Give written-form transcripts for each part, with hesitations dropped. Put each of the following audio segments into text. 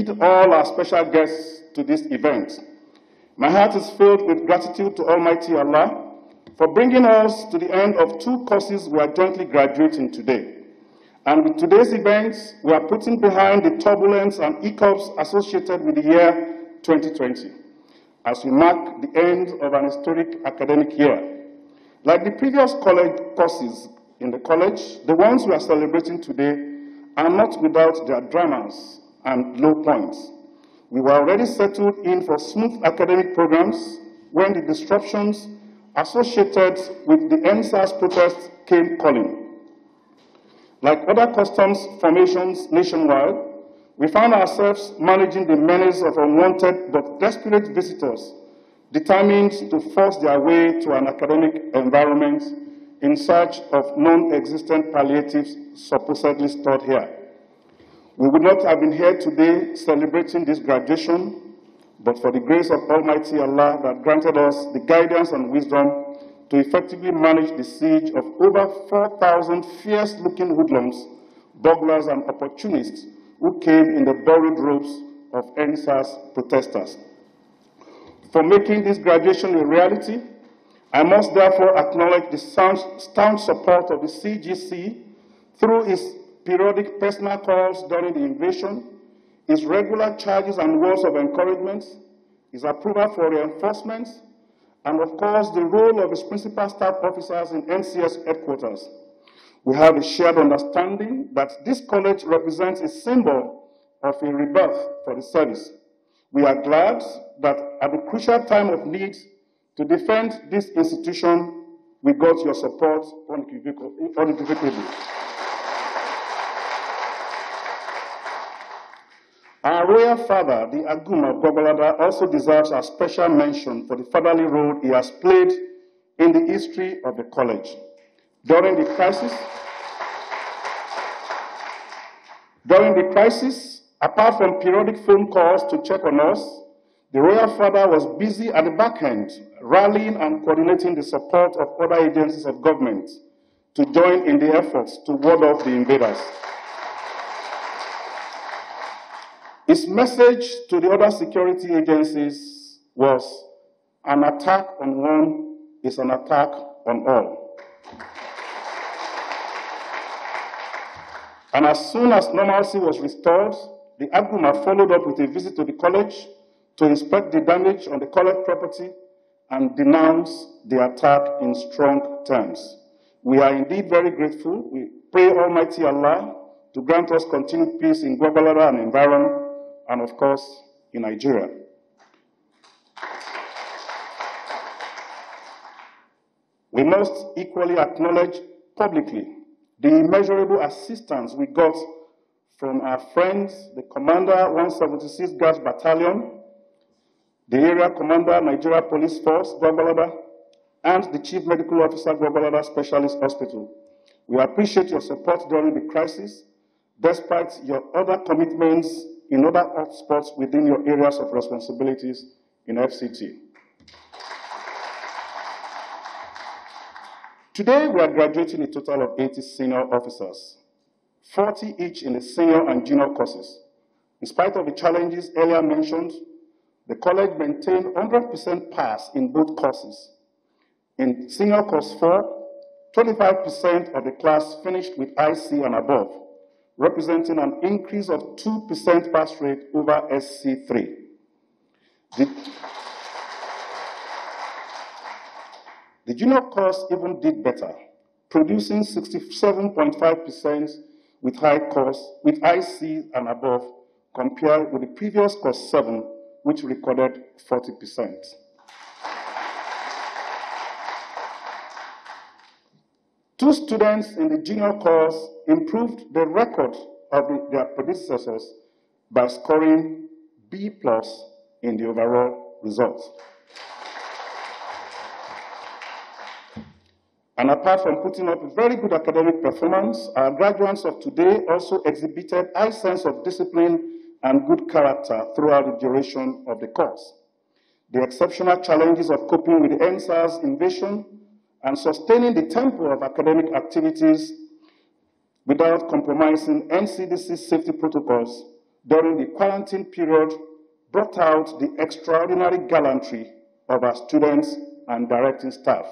all our special guests to this event. My heart is filled with gratitude to Almighty Allah for bringing us to the end of 2 courses we are jointly graduating today. And with today's events, we are putting behind the turbulence and hiccups associated with the year 2020, as we mark the end of an historic academic year. Like the previous college courses in the college, the ones we are celebrating today are not without their dramas and low points. We were already settled in for smooth academic programs when the disruptions associated with the NSAS protests came calling. Like other customs formations nationwide, we found ourselves managing the menace of unwanted but desperate visitors, determined to force their way to an academic environment in search of non-existent palliatives supposedly stored here. We would not have been here today celebrating this graduation, but for the grace of Almighty Allah that granted us the guidance and wisdom to effectively manage the siege of over 4,000 fierce-looking hoodlums, burglars, and opportunists who came in the borrowed robes of NSAS protesters. For making this graduation a reality, I must therefore acknowledge the staunch support of the CGC through its periodic personal calls during the invasion, its regular charges and words of encouragement, its approval for reinforcements, and of course the role of its principal staff officers in NCS headquarters. We have a shared understanding that this college represents a symbol of a rebirth for the service. We are glad that at the crucial time of need to defend this institution, we got your support unequivocally. Our royal father, the Agum of Gwagwalada, also deserves a special mention for the fatherly role he has played in the history of the college. During the crisis, apart from periodic phone calls to check on us, the royal father was busy at the back end, rallying and coordinating the support of other agencies of government to join in the efforts to ward off the invaders. His message to the other security agencies was, an attack on one is an attack on all. And as soon as normalcy was restored, the Aguma followed up with a visit to the college to inspect the damage on the college property and denounce the attack in strong terms. We are indeed very grateful. We pray Almighty Allah to grant us continued peace in Gwagwalada and environment, and of course, in Nigeria. We must equally acknowledge publicly the immeasurable assistance we got from our friends, the Commander 176 Guards Battalion, the Area Commander Nigeria Police Force, Gwagwalada, and the Chief Medical Officer, Gwagwalada Specialist Hospital. We appreciate your support during the crisis, despite your other commitments in other hotspots within your areas of responsibilities in FCT. Today, we are graduating a total of 80 senior officers, 40 each in the senior and junior courses. In spite of the challenges earlier mentioned, the college maintained 100% pass in both courses. In senior course 4, 25% of the class finished with IC and above, representing an increase of 2% pass rate over SC3. The junior course even did better, producing 67.5% with with IC and above, compared with the previous course 7, which recorded 40%. Two students in the junior course improved the record of their predecessors by scoring B+ in the overall results. And apart from putting up a very good academic performance, our graduates of today also exhibited a high sense of discipline and good character throughout the duration of the course. The exceptional challenges of coping with the NSAS invasion and sustaining the tempo of academic activities without compromising NCDC safety protocols during the quarantine period brought out the extraordinary gallantry of our students and directing staff.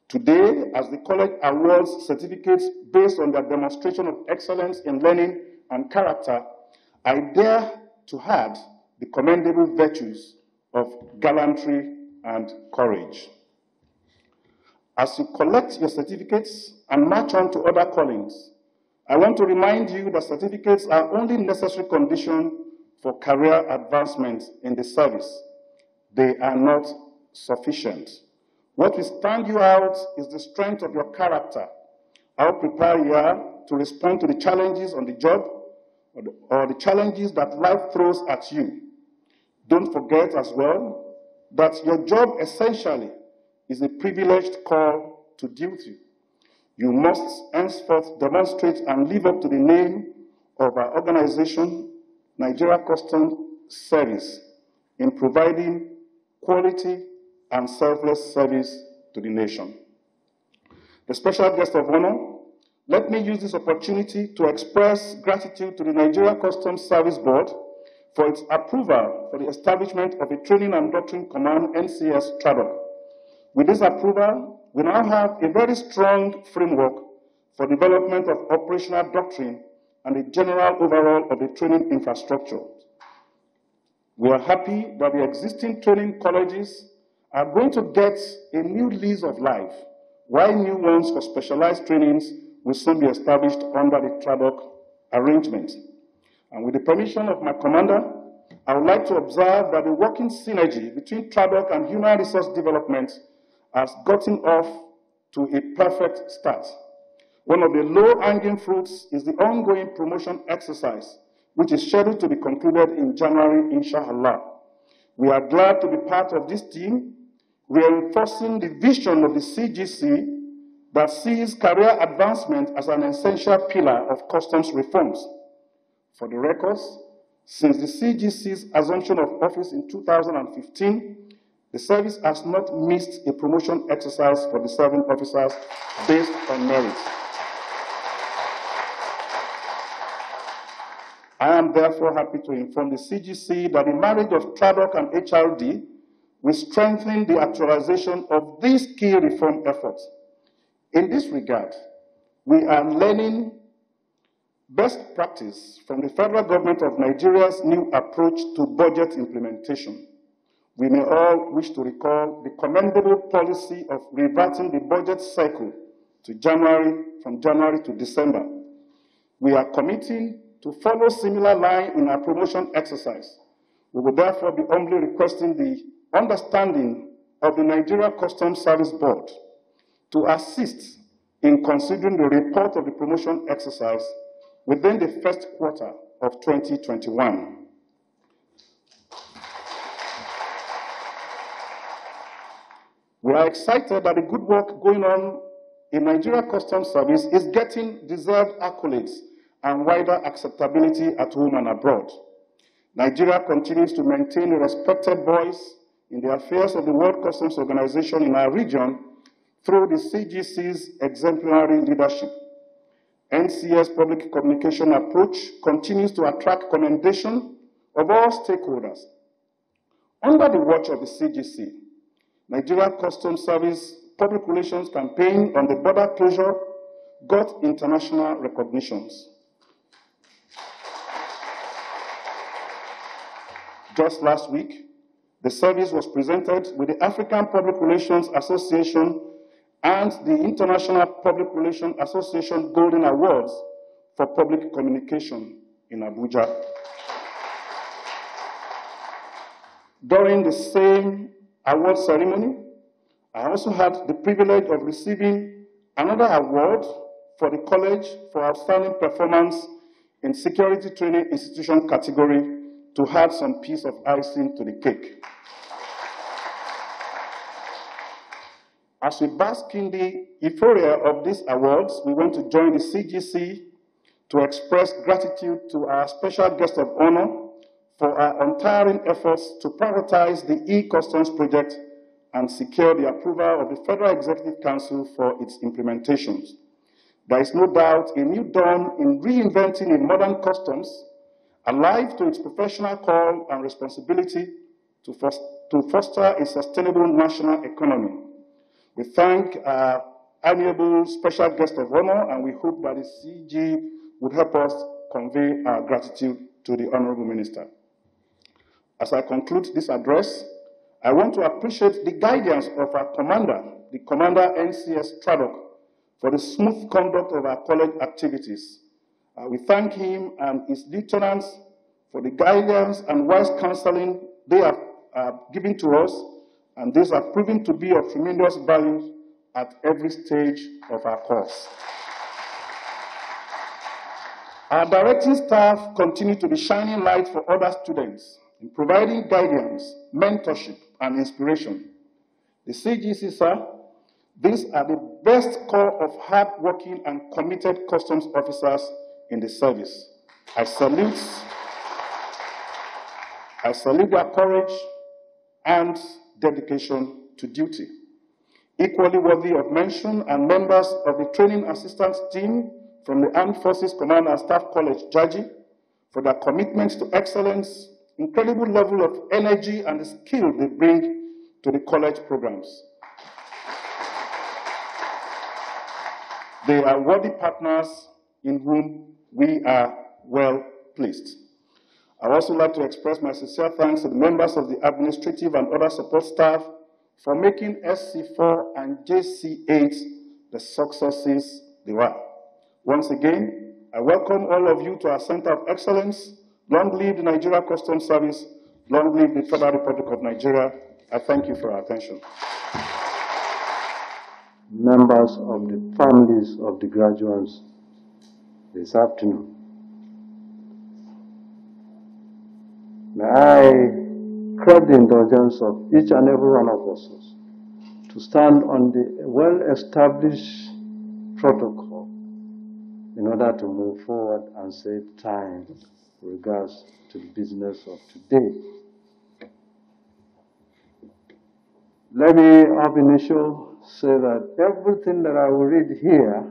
Today, as the college awards certificates based on their demonstration of excellence in learning and character, I dare to add the commendable virtues of gallantry and courage. As you collect your certificates and march on to other callings, I want to remind you that certificates are only necessary condition for career advancement in the service. They are not sufficient. What will stand you out is the strength of your character, how prepared you are to respond to the challenges on the job or the challenges that life throws at you. Don't forget as well that your job essentially is a privileged call to duty. You must henceforth demonstrate and live up to the name of our organization, Nigeria Customs Service, in providing quality and selfless service to the nation. The special guest of honor, let me use this opportunity to express gratitude to the Nigeria Customs Service Board for its approval for the establishment of a Training and Doctrine Command NCS TRADOC. With this approval, we now have a very strong framework for development of operational doctrine and the general overhaul of the training infrastructure. We are happy that the existing training colleges are going to get a new lease of life, while new ones for specialized trainings will soon be established under the TRADOC arrangement. And with the permission of my commander, I would like to observe that the working synergy between TRADOC and human resource development has gotten off to a perfect start. One of the low-hanging fruits is the ongoing promotion exercise, which is scheduled to be concluded in January, inshallah. We are glad to be part of this team, reinforcing the vision of the CGC that sees career advancement as an essential pillar of customs reforms. For the records, since the CGC's assumption of office in 2015, the service has not missed a promotion exercise for the serving officers based on merit. I am therefore happy to inform the CGC that the marriage of TRADOC and HRD will strengthen the actualization of these key reform efforts. In this regard, we are learning best practice from the federal government of Nigeria's new approach to budget implementation. We may all wish to recall the commendable policy of reverting the budget cycle to from January to December. We are committing to follow similar line in our promotion exercise. We will therefore be humbly requesting the understanding of the Nigeria Customs Service Board to assist in considering the report of the promotion exercise within the first quarter of 2021. We are excited that the good work going on in Nigeria Customs Service is getting deserved accolades and wider acceptability at home and abroad. Nigeria continues to maintain a respected voice in the affairs of the World Customs Organization in our region through the CGC's exemplary leadership. NCS public communication approach continues to attract commendation of all stakeholders. Under the watch of the CGC, Nigeria Customs Service public relations campaign on the border closure got international recognitions. Just last week, the service was presented with the African Public Relations Association and the International Public Relations Association Golden Awards for Public Communication in Abuja. During the same award ceremony, I also had the privilege of receiving another award for the college for outstanding performance in security training institution category to add some piece of icing to the cake. As we bask in the euphoria of these awards, we want to join the CGC to express gratitude to our special guest of honor for our untiring efforts to prioritize the e-Customs project and secure the approval of the Federal Executive Council for its implementations. There is no doubt a new dawn in reinventing a modern customs alive to its professional call and responsibility to foster a sustainable national economy. We thank our amiable special guest of honor, and we hope that the CG would help us convey our gratitude to the Honorable Minister. As I conclude this address, I want to appreciate the guidance of our commander, the Commander NCS Tradoc, for the smooth conduct of our college activities. We thank him and his lieutenants for the guidance and wise counseling they have given to us, and these have proven to be of tremendous value at every stage of our course. Our directing staff continue to be shining light for other students in providing guidance, mentorship, and inspiration. The CGC, sir, these are the best core of hard-working and committed customs officers in the service. I salute their courage and dedication to duty. Equally worthy of mention are members of the training assistance team from the Armed Forces Command and Staff College, Jaji, for their commitment to excellence, incredible level of energy and the skill they bring to the college programs. They are worthy partners in whom we are well pleased. I would also like to express my sincere thanks to the members of the administrative and other support staff for making SC4 and JC8 the successes they were. Once again, I welcome all of you to our Center of Excellence. Long live the Nigeria Customs Service. Long live the Federal Republic of Nigeria. I thank you for your attention. Members of the families of the graduates this afternoon. May I crave the indulgence of each and every one of us to stand on the well-established protocol in order to move forward and save time with regards to the business of today. Let me ab initio say that everything that I will read here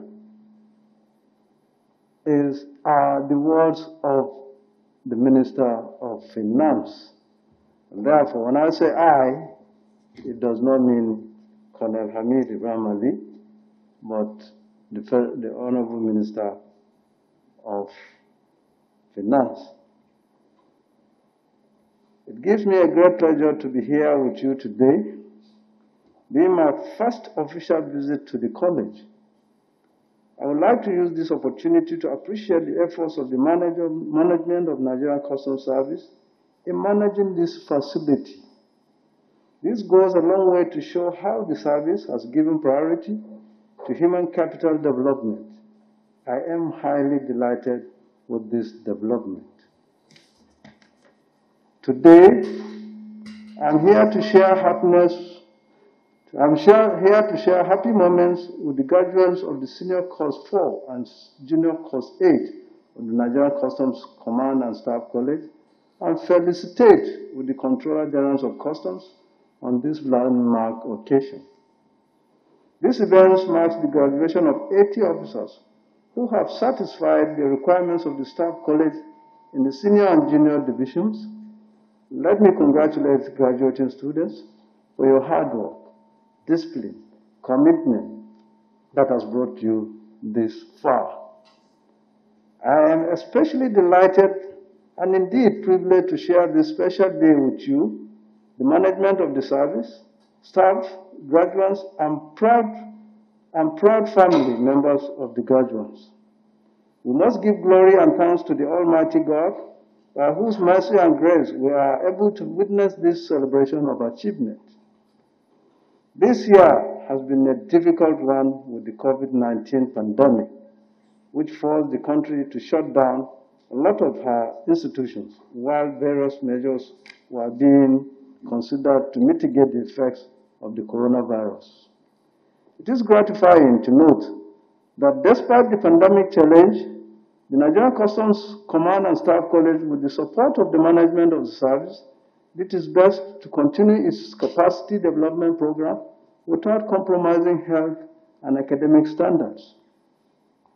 are the words of the Minister of Finance. And therefore, when I say I, it does not mean Colonel Hamid Ibrahim Ali, but the Honorable Minister of Finance. It gives me a great pleasure to be here with you today, being my first official visit to the college. I would like to use this opportunity to appreciate the efforts of the management of Nigerian Customs Service in managing this facility. This goes a long way to show how the service has given priority to human capital development. I am highly delighted with this development. Today, I'm here to share happy moments with the graduates of the Senior Course 4 and Junior Course 8 of the Nigerian Customs Command and Staff College, and felicitate with the Comptroller General of Customs on this landmark occasion. This event marks the graduation of 80 officers who have satisfied the requirements of the Staff College in the senior and junior divisions. Let me congratulate graduating students for your hard work, discipline, commitment that has brought you this far. I am especially delighted and indeed privileged to share this special day with you, the management of the service, staff, graduates, and proud family members of the graduates. We must give glory and thanks to the Almighty God, by whose mercy and grace we are able to witness this celebration of achievement. This year has been a difficult one with the COVID-19 pandemic, which forced the country to shut down a lot of her institutions, while various measures were being considered to mitigate the effects of the coronavirus. It is gratifying to note that despite the pandemic challenge, the Nigerian Customs Command and Staff College, with the support of the management of the service, did its best to continue its capacity development program without compromising health and academic standards.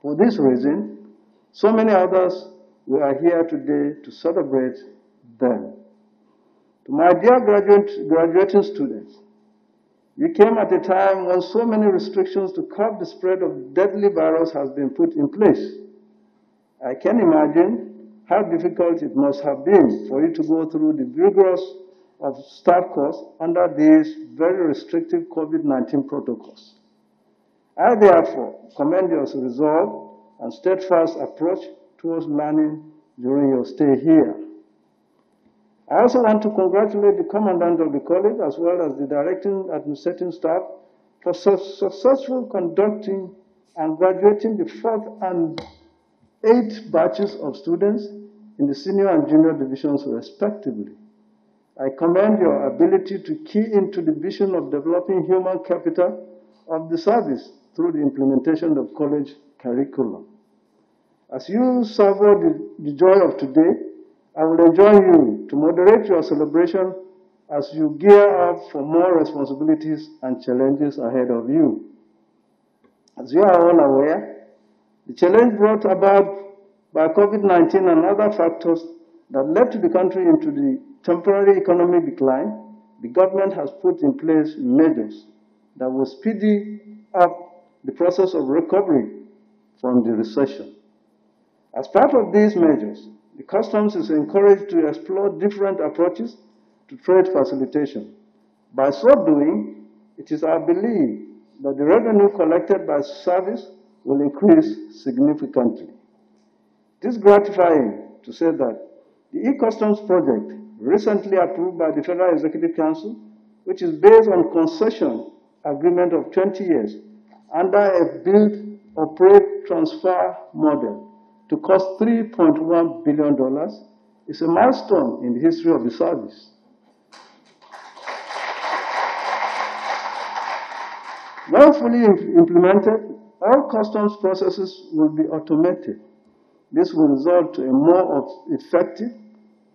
For this reason, so many others we are here today to celebrate them. To my dear graduating students, you came at a time when so many restrictions to curb the spread of deadly virus has been put in place. I can imagine how difficult it must have been for you to go through the rigorous of staff course under these very restrictive COVID-19 protocols. I therefore commend your resolve and steadfast approach towards learning during your stay here. I also want to congratulate the Commandant of the College as well as the directing administrative staff for successful conducting and graduating the 4th and 8th batches of students in the senior and junior divisions respectively. I commend your ability to key into the vision of developing human capital of the service through the implementation of college curriculum. As you savor the joy of today, I will enjoin you to moderate your celebration as you gear up for more responsibilities and challenges ahead of you. As you are all aware, the challenge brought about by COVID-19 and other factors that led to the country into the temporary economic decline, the government has put in place measures that will speed up the process of recovery from the recession. As part of these measures, the Customs is encouraged to explore different approaches to trade facilitation. By so doing, it is our belief that the revenue collected by service will increase significantly. It is gratifying to say that the e-Customs project, recently approved by the Federal Executive Council, which is based on concession agreement of 20 years under a build, operate, transfer model to cost $3.1 billion, is a milestone in the history of the service. When fully implemented, all customs processes will be automated. This will result to a more effective,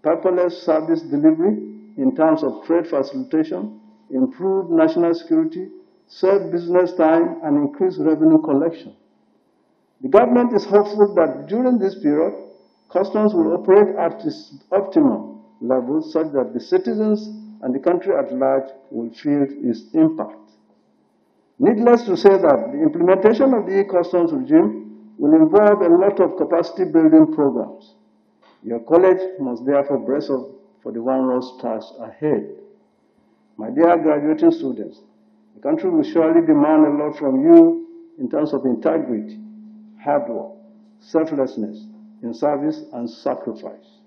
paperless service delivery in terms of trade facilitation, improved national security, save business time, and increase revenue collection. The government is hopeful that during this period, customs will operate at its optimum level such that the citizens and the country at large will feel its impact. Needless to say that the implementation of the e-Customs regime will involve a lot of capacity building programs. Your college must therefore brace up for the onerous task ahead. My dear graduating students, the country will surely demand a lot from you in terms of integrity, hard work, selflessness in service, and sacrifice.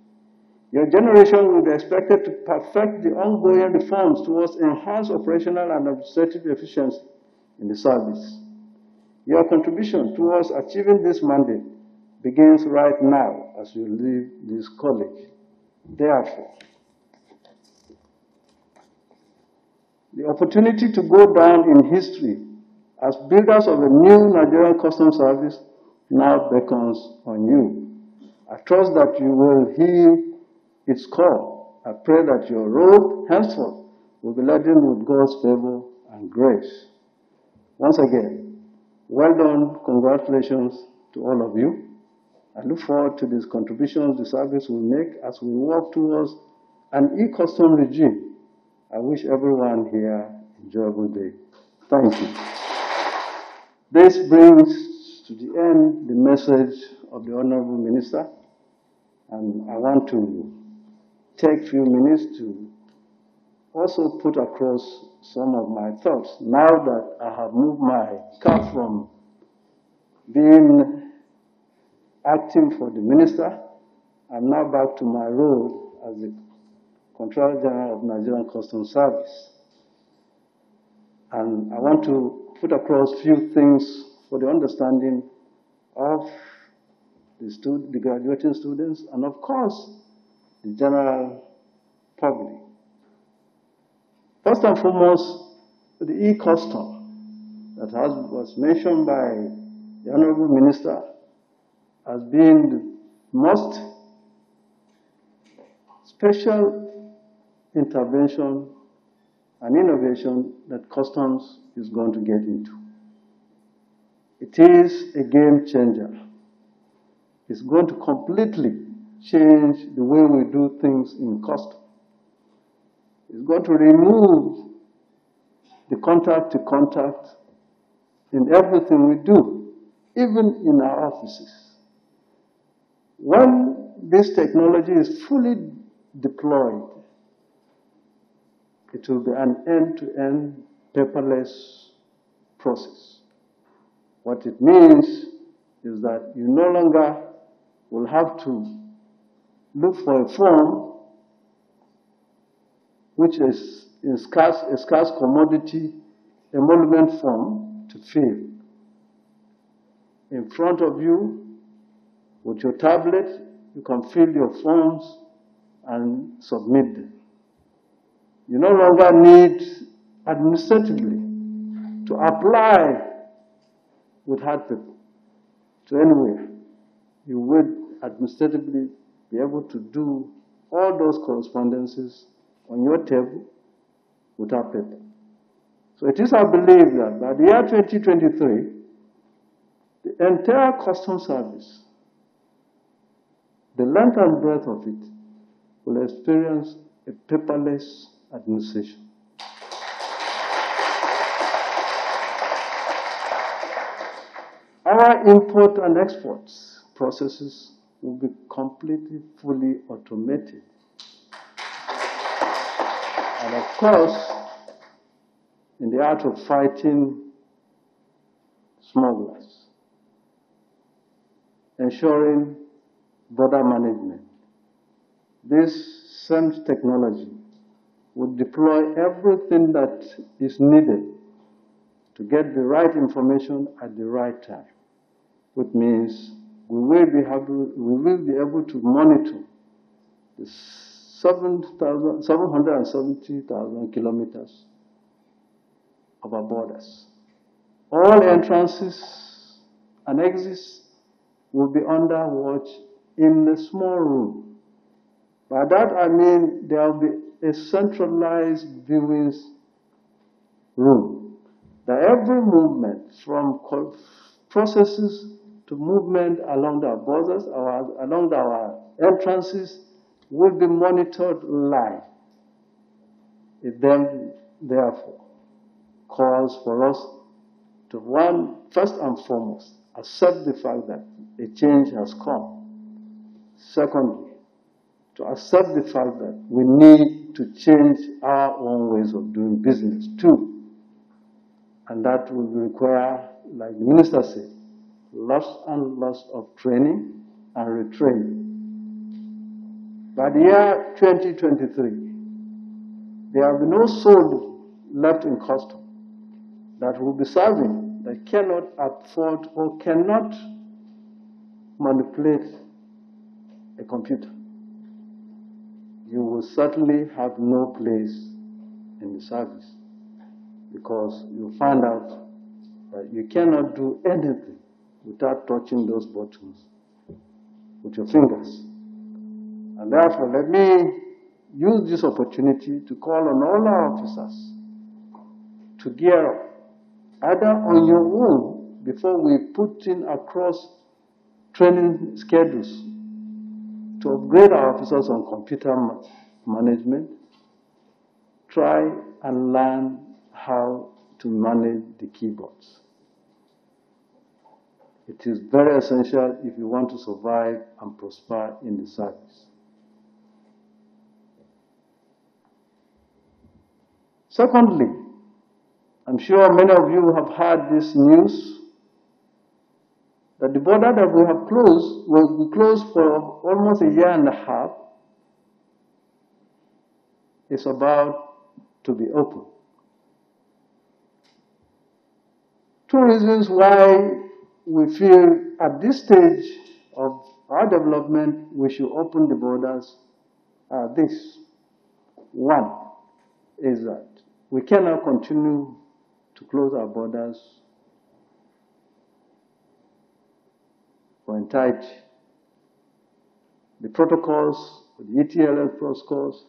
Your generation will be expected to perfect the ongoing reforms towards enhanced operational and administrative efficiency in the service. Your contribution towards achieving this mandate begins right now as you leave this college. Therefore, the opportunity to go down in history as builders of a new Nigerian Customs Service now beckons on you. I trust that you will heed its call. I pray that your road henceforth will be laden with God's favor and grace. Once again, well done, congratulations to all of you. I look forward to these contributions the service will make as we work towards an e-custom regime. I wish everyone here an enjoyable day. Thank you. This brings to the end the message of the Honorable Minister, and I want to take a few minutes to also put across some of my thoughts. Now that I have moved my cap from being acting for the minister, I'm now back to my role as the Comptroller General of Nigerian Customs Service. And I want to put across a few things for the understanding of the graduating students and, of course, the general public. First and foremost, the e-custom that was mentioned by the Honorable Minister as being the most special intervention and innovation that customs is going to get into. It is a game changer. It's going to completely change the way we do things in custom. It's going to remove the contact to contact in everything we do, even in our offices. When this technology is fully deployed, it will be an end-to-end paperless process. What it means is that you no longer will have to look for a form which is a scarce commodity, emolument form to fill. In front of you, with your tablet, you can fill your forms and submit them. You no longer need administratively to apply with hard paper to anywhere. You would administratively be able to do all those correspondences on your table without paper. So it is our belief that by the year 2023, the entire customs service, the length and breadth of it, will experience a paperless administration. Our import and exports processes will be completely, fully automated. And of course, in the art of fighting smugglers, ensuring border management, this same technology would deploy everything that is needed to get the right information at the right time, which means we will be able to monitor the 770,000 kilometers of our borders. All entrances and exits will be under watch in a small room. By that I mean there will be a centralized viewing room, that every movement from processes to movement along our borders, along our entrances, will be monitored live. It then, therefore, calls for us to, first and foremost, accept the fact that a change has come. Secondly, to accept the fact that we need to change our own ways of doing business too. And that will require, like the minister said, lots and lots of training and retraining. By the year 2023, there will be no soul left in custom that will be serving, that cannot afford or cannot manipulate a computer. You will certainly have no place in the service, because you'll find out that you cannot do anything without touching those buttons with your fingers. And therefore, let me use this opportunity to call on all our officers to gear up, either on your own, before we put in across training schedules to upgrade our officers on computer management. Try and learn how to manage the keyboards. It is very essential if you want to survive and prosper in the service. Secondly, I'm sure many of you have heard this news that the border that we have closed will be closed for almost a year and a half. It's about to be open. Two reasons why we feel at this stage of our development we should open the borders are this. One is that we cannot continue to close our borders for entirety. The protocols, the ETLS protocols,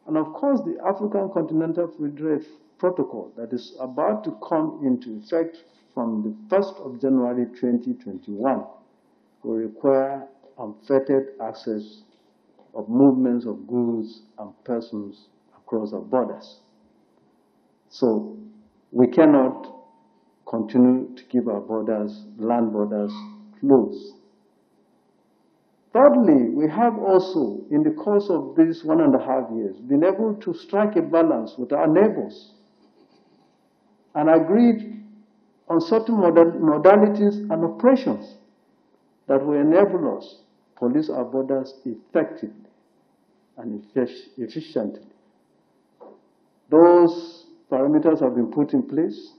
and of course the African Continental Free Trade Protocol that is about to come into effect from the 1st of January 2021 will require unfettered access of movements of goods and persons across our borders. So we cannot continue to keep our borders, land borders, closed. Thirdly, we have also, in the course of these 1.5 years, been able to strike a balance with our neighbors and agreed on certain modalities and operations that will enable us to police our borders effectively and efficiently. Those parameters have been put in place.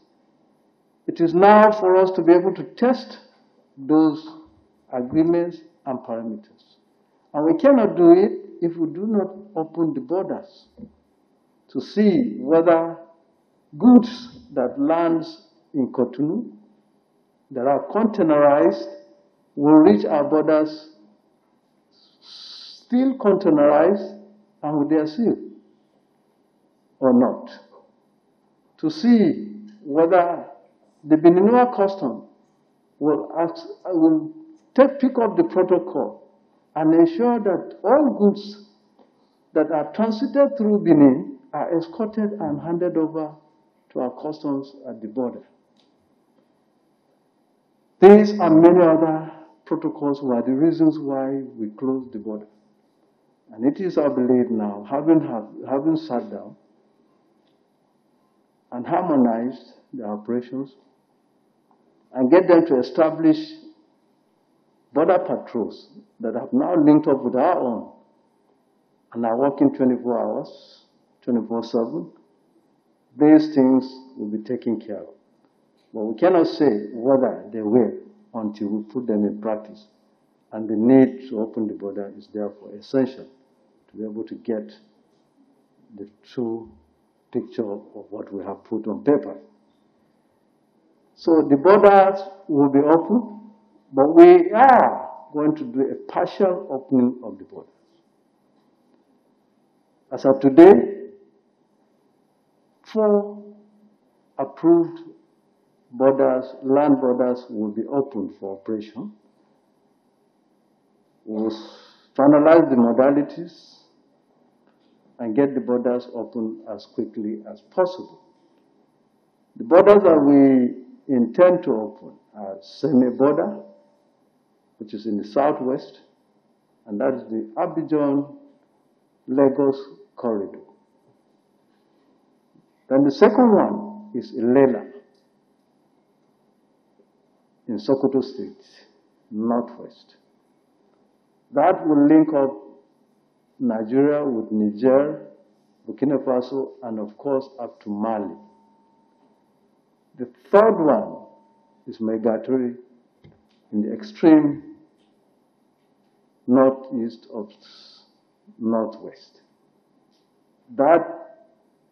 It is now for us to be able to test those agreements and parameters. And we cannot do it if we do not open the borders to see whether goods that lands in Cotonou that are containerized will reach our borders still containerized and with their seal or not. To see whether the Beninua custom will pick up the protocol and ensure that all goods that are transited through Benin are escorted and handed over to our customs at the border. These and many other protocols were the reasons why we closed the border. And it is our belief now, having sat down and harmonized the operations and get them to establish border patrols that have now linked up with our own and are working 24 hours, 24/7, these things will be taken care of. But we cannot say whether they will until we put them in practice. And the need to open the border is therefore essential to be able to get the true picture of what we have put on paper. So the borders will be open, but we are going to do a partial opening of the borders. As of today, 4 approved borders, land borders, will be opened for operation. We'll finalize the modalities and get the borders open as quickly as possible. The borders that we intend to open are semi-border, which is in the southwest, and that is the Abidjan-Lagos corridor. Then the second one is Ilela in Sokoto State, northwest. That will link up Nigeria with Niger, Burkina Faso, and of course up to Mali. The third one is migratory in the extreme northeast of northwest. That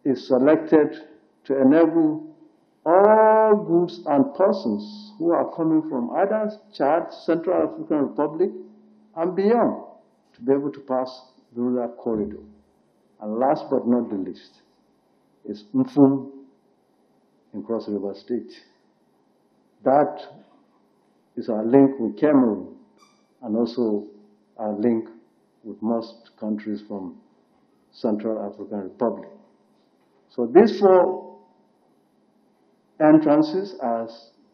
is selected to enable all goods and persons who are coming from either Chad, Central African Republic, and beyond to be able to pass through that corridor. And last but not the least is Mfum in Cross River State. That is our link with Cameroon and also our link with most countries from Central African Republic. So these 4 entrances are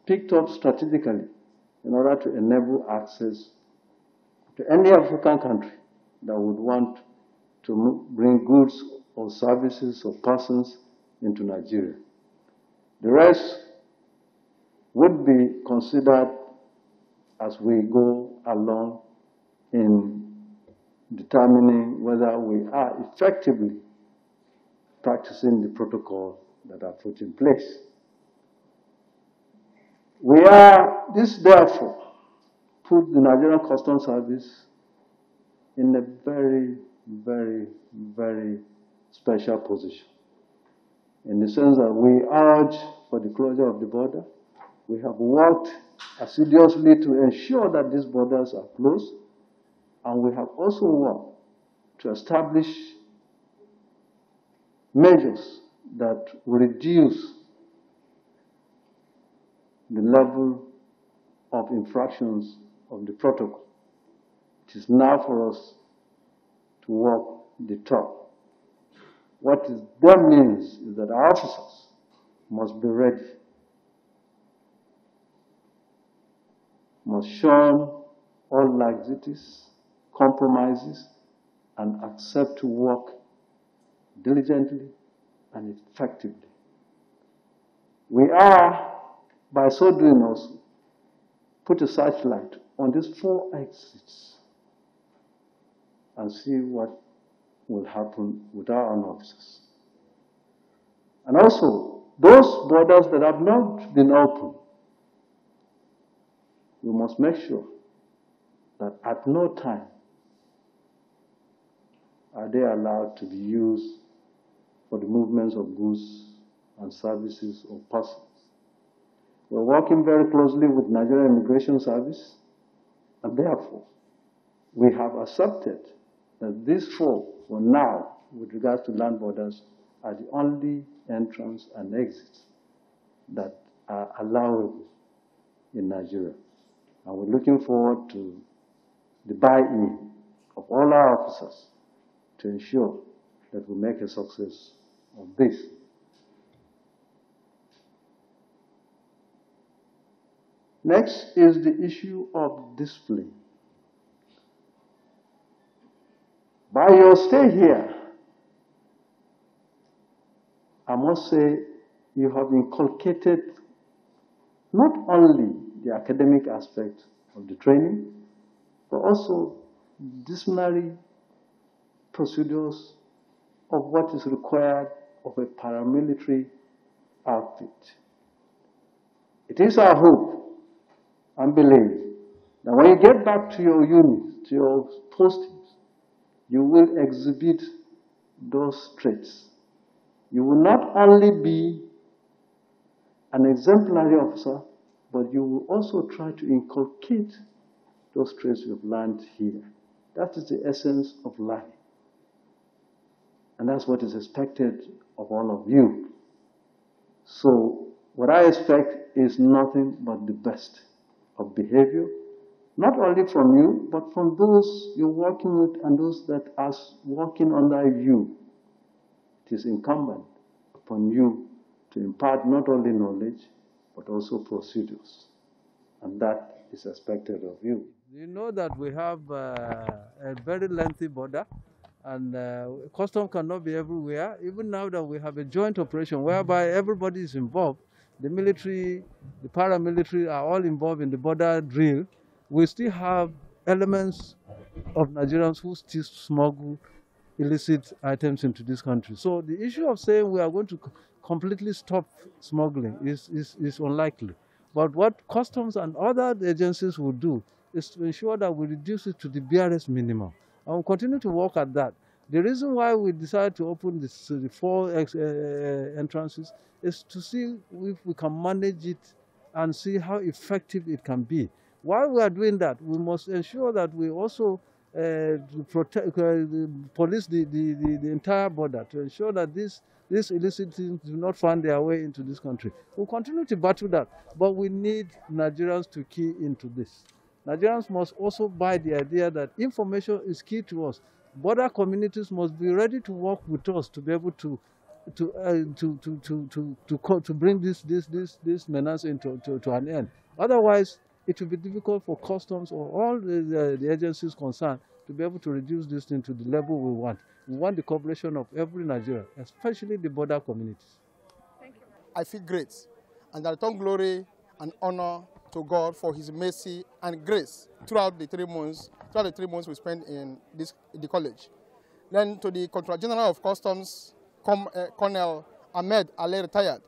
picked up strategically in order to enable access to any African country that would want to bring goods or services or persons into Nigeria. The rest would be considered as we go along in determining whether we are effectively practicing the protocol that are put in place. This therefore put the Nigerian Customs Service in a very, very, very special position. In the sense that we urge for the closure of the border. We have worked assiduously to ensure that these borders are closed. And we have also worked to establish measures that will reduce the level of infractions of the protocol. It is now for us to walk the talk. That means is that our officers must be ready, must shun all laxities, compromises, and accept to work diligently and effectively. We are, by so doing also, put a searchlight on these 4 exits and see what will happen with our own officers. And also, those borders that have not been opened, we must make sure that at no time are they allowed to be used for the movements of goods and services or persons. We're working very closely with Nigerian Immigration Service, and therefore, we have accepted that these 4, for now, with regards to land borders, are the only entrance and exits that are allowable in Nigeria. And we're looking forward to the buy-in of all our officers to ensure that we make a success of this. Next is the issue of discipline. By your stay here, I must say you have inculcated not only the academic aspect of the training, but also disciplinary procedures of what is required of a paramilitary outfit. It is our hope and belief that when you get back to your units, to your postings, you will exhibit those traits. You will not only be an exemplary officer, but you will also try to inculcate those traits you've learned here. That is the essence of life. And that's what is expected of all of you. So what I expect is nothing but the best of behavior, not only from you, but from those you're working with and those that are working under you. It is incumbent upon you to impart not only knowledge, but also procedures. And that is expected of you. You know that we have a very lengthy border, and custom cannot be everywhere. Even now that we have a joint operation whereby everybody is involved, the military, the paramilitary are all involved in the border drill, we still have elements of Nigerians who still smuggle illicit items into this country. So the issue of saying we are going to completely stop smuggling is unlikely. But what customs and other agencies will do is to ensure that we reduce it to the barest minimum. And we'll continue to work at that. The reason why we decided to open the 4 entrances is to see if we can manage it and see how effective it can be. While we are doing that, we must ensure that we also police the entire border to ensure that these illicit things do not find their way into this country. We'll continue to battle that, but we need Nigerians to key into this. Nigerians must also buy the idea that information is key to us. Border communities must be ready to work with us to be able to bring this menace to an end. Otherwise, it will be difficult for customs or all the agencies concerned to be able to reduce this thing to the level we want. We want the cooperation of every Nigerian, especially the border communities. Thank you. I feel great, and I return glory and honor to God for His mercy and grace throughout the 3 months. Throughout the 3 months we spent in the college. Then to the Comptroller General of Customs, Colonel Ahmed Ali retired.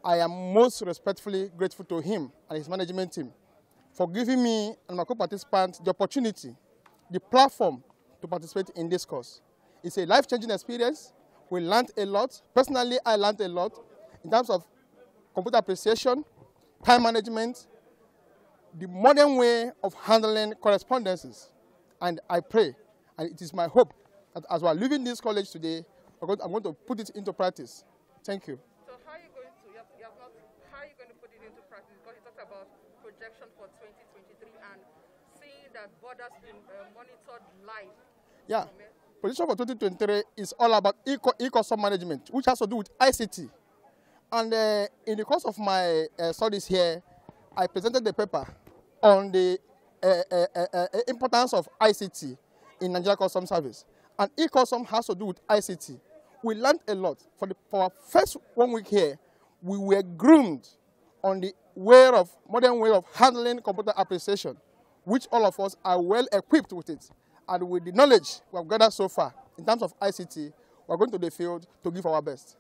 I am most respectfully grateful to him and his management team for giving me and my co-participants the opportunity, the platform to participate in this course. It's a life-changing experience. We learned a lot. Personally, I learned a lot in terms of computer appreciation, time management, the modern way of handling correspondences. And I pray, and it is my hope, that as we are leaving this college today, I'm going to put it into practice. Thank you. So how are you going to put it into practice? Because you talked about projection for 2023 and seeing that borders being monitored live. Yeah. position for 2023 is all about e-custom management, which has to do with ICT. And in the course of my studies here, I presented the paper on the importance of ICT in Nigeria Customs Service. And e-custom has to do with ICT. We learned a lot. For our first 1 week here, we were groomed on the modern way of handling computer application, which all of us are well equipped with it. And with the knowledge we have gathered so far in terms of ICT, we are going to the field to give our best.